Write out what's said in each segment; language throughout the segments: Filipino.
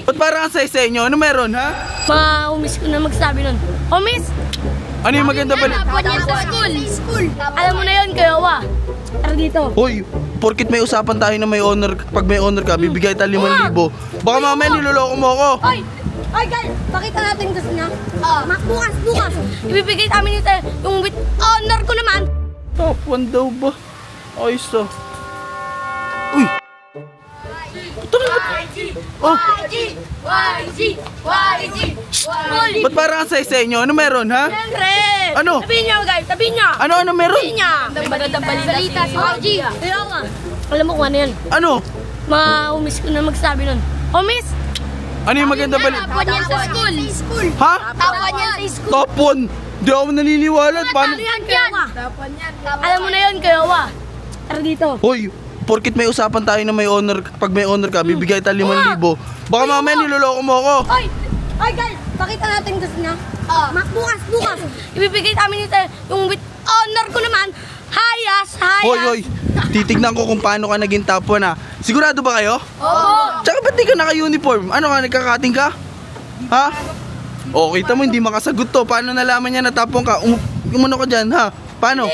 Ba't parang ang sa inyo? Ano meron, ha? Ma-umis ko na magsabi nun. Umis! Ano yung maganda ba? Tapon yan sa school. Alam mo na yun, Kayawa. Tara dito. Hoy, porkit may usapan tayo na may honor, pag may honor ka, bibigay tayo 5,000. Baka mamaya niloloko mo ako. Ay guys, pakita natin gusto niya. Bukas. Ibibigay namin yung with honor ko naman. Top 1 daw ba? Ayos to. Uy! Ba't parang ang sa inyo? Ano meron, ha? Ano? Sabihin niya guys, sabihin niya. Ano meron? Sabihin niya. Magandang balita si YG. Kaya nga. Alam mo kung ano yan? Ano? Ma-umis ko na magsabi nun. Umis! Ano yung maganda ba? Tapon yan sa school. Ha? Tapon yan sa school. Top 1! Di ako naniniwala. Paano? Alam mo na yun, Kayawa. Tara dito. Hoy, porkit may usapan tayo na may honor, pag may honor ka, bibigay tayo 5,000. Baka mamaya niloloko mo ako. Ay guys, pakita natin gusto niya. Bukas. Ibibigay namin yung with honor ko naman. Hayas. Hoy, titignan ko kung paano ka naging top 1, ha? Sigurado ba kayo? Oo. Tsaka ba't di ka naka-uniform? Ano ka, nagkakating ka? Ha? O, kita mo, hindi makasagot to. Paano nalaman niya na top 1 ka? Umano ka dyan, ha? Paano?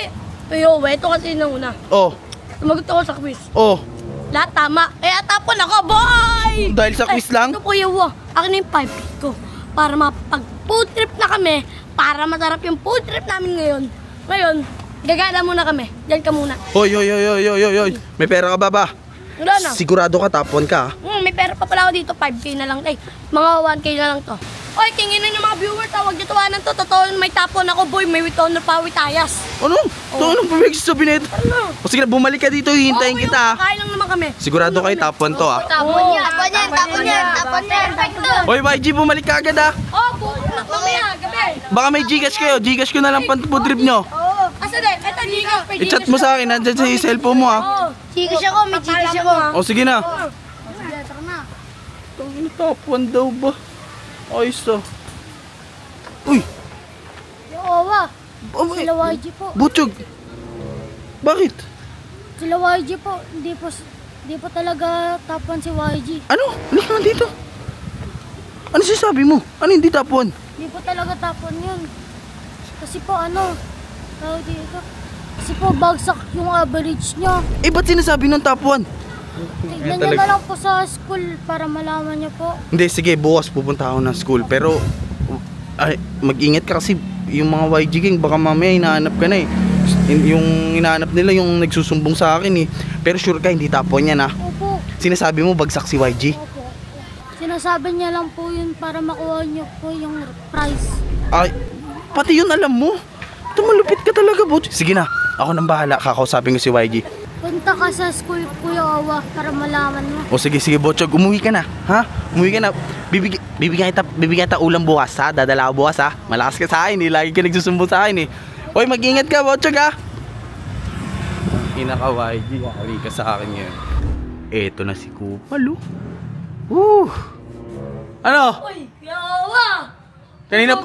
Pero ito kasi na una. Oh. Sumagot ako sa quiz. Oh. Lahat tama. Kaya tapon ako, boy! Dahil sa quiz lang? Ito po yung akin na yung 5 ko. Para mapag-food trip na kami. Para masarap yung food trip namin ngayon. Ngayon, gagala muna kami. Diyan ka muna. Hoy. May pera ka ba? Wala na. Sigurado ka, top 1 ka, ha? May pera pa pala ako dito. 5K na lang. Ay, mga 1K na lang to. Oy, tinginin ng mga viewers, tawag dito tawanan to. Totoo, may tapon ako, boy. May with honor pa, with ayas. Ano? Anong pabig sabihin nito? Ano? O sige, bumalik ka dito, hihintayin kita. Kain lang naman kami. Sigurado kayo, top 1 to, ha? Tapon yan. Hoy, YG, bumalik ka agad, ha? Mamaya, gabi. Baka may Gcash kayo, Gcash ko na lang pang-food trip nyo. Oo. Asa din? Eto, Gcash. I-chat mo sa akin, nandyan sa cellphone mo, ha? Gcash ako, may Gcash ako. O sige na. Tara na. Ang top 1 daw ba? Ayos to. Uy! Yawa, sila YG po. Butchog! Bakit? Sila YG po, hindi po talaga tapuan si YG. Ano? Halika nga dito. Ano sinasabi mo? Ano hindi top 1? Hindi po talaga tapuan yun. Kasi po tawag dito. Kasi po bagsak yung average niya. Eh, ba't sinasabi ng top 1? Tignan niya na lang po sa school para malaman niya po. Hindi, sige, bukas pupunta ako ng school. Pero, ay, mag-ingat ka kasi yung mga YG gang, baka mamaya hinahanap ka na eh. Yung hinahanap nila yung nagsusumbong sa akin eh. Pero sure ka, hindi top 1 yan, ha? Opo. Sinasabi mo bagsak si YG? Opo. Sinasabi niya lang po yun para makuha niyo po yung prize. Ay, pati yun alam mo. Tumalupit ka talaga, Butch. Sige na, ako nang bahala, kakausapin ko si YG. Punta ka sa school, Kuya Awa, para malaman mo. O sige, Botchog, umuwi ka na, ha? Umuwi ka na. Bibigyan kita ulam bukas, ha? Dadala ko bukas, ha? Malakas ka sa akin, eh. Lagi ka nagsusumbong sa akin, eh. Hoy, mag-ingat ka, Botchog, ha? Inaka-YG, hali ka sa akin ngayon. Eto na si Kupal, oh. Ano? Uy, Kuya Awa! Kanina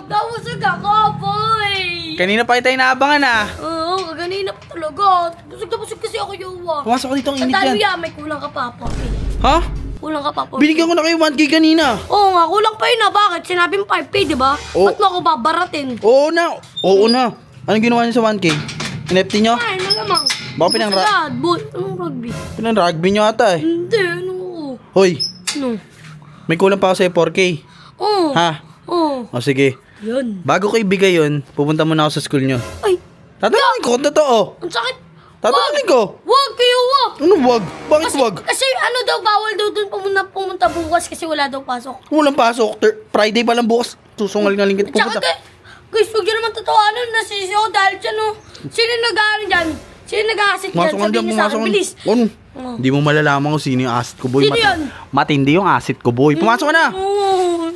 pa tayo naabangan, ha? Oo, kanina pa talaga. Busog kasi ako, Yawa. Pumasok ka dito, ang init Tandaan mo yan. yan, may kulang ka pa po. Ha? Kulang ka pa po. Binigyan ko na kayo 1K kanina. Oo nga, kulang pa yun na. Bakit? Sinabi mo 5K, di ba? Oo. Ba't mo ako babaratin? Oo na. Anong ginawa niyo sa 1K? NFT nyo? Ay, malamang. Baka Anong rugby? pinang-rugby nyo ata, eh. Hindi, Hoy, Ano? may kulang pa ako sa'yo 4K. Oo. Ha? Oo. O sige. Yun. Bago ko ibigay yun, pupunta muna ako sa school nyo. Ay, Tatanungin ko, totoo. ang sakit. Tatanungin ko. Wag kayo, wag. Ano wag? Bakit wag? Kasi bawal daw dun pumunta bukas kasi wala daw pasok. Walang pasok. Friday pa lang bukas. Susungal-ngaling kita Tsaka pupunta. guys, huwag yun naman tatawanan. Nasisi ako dahil dyan, oh. Sino nag-ano dyan? Sino nag-aasik dyan? Pumasok ka Sabihin dyan, niya sa akin, pumasok ka. bilis. Ano? Oh. Hindi mo malalaman kung sino yung asset ko, boy. Sino yun? Matindi yung asset ko, boy. Pumasok ka na. Oo.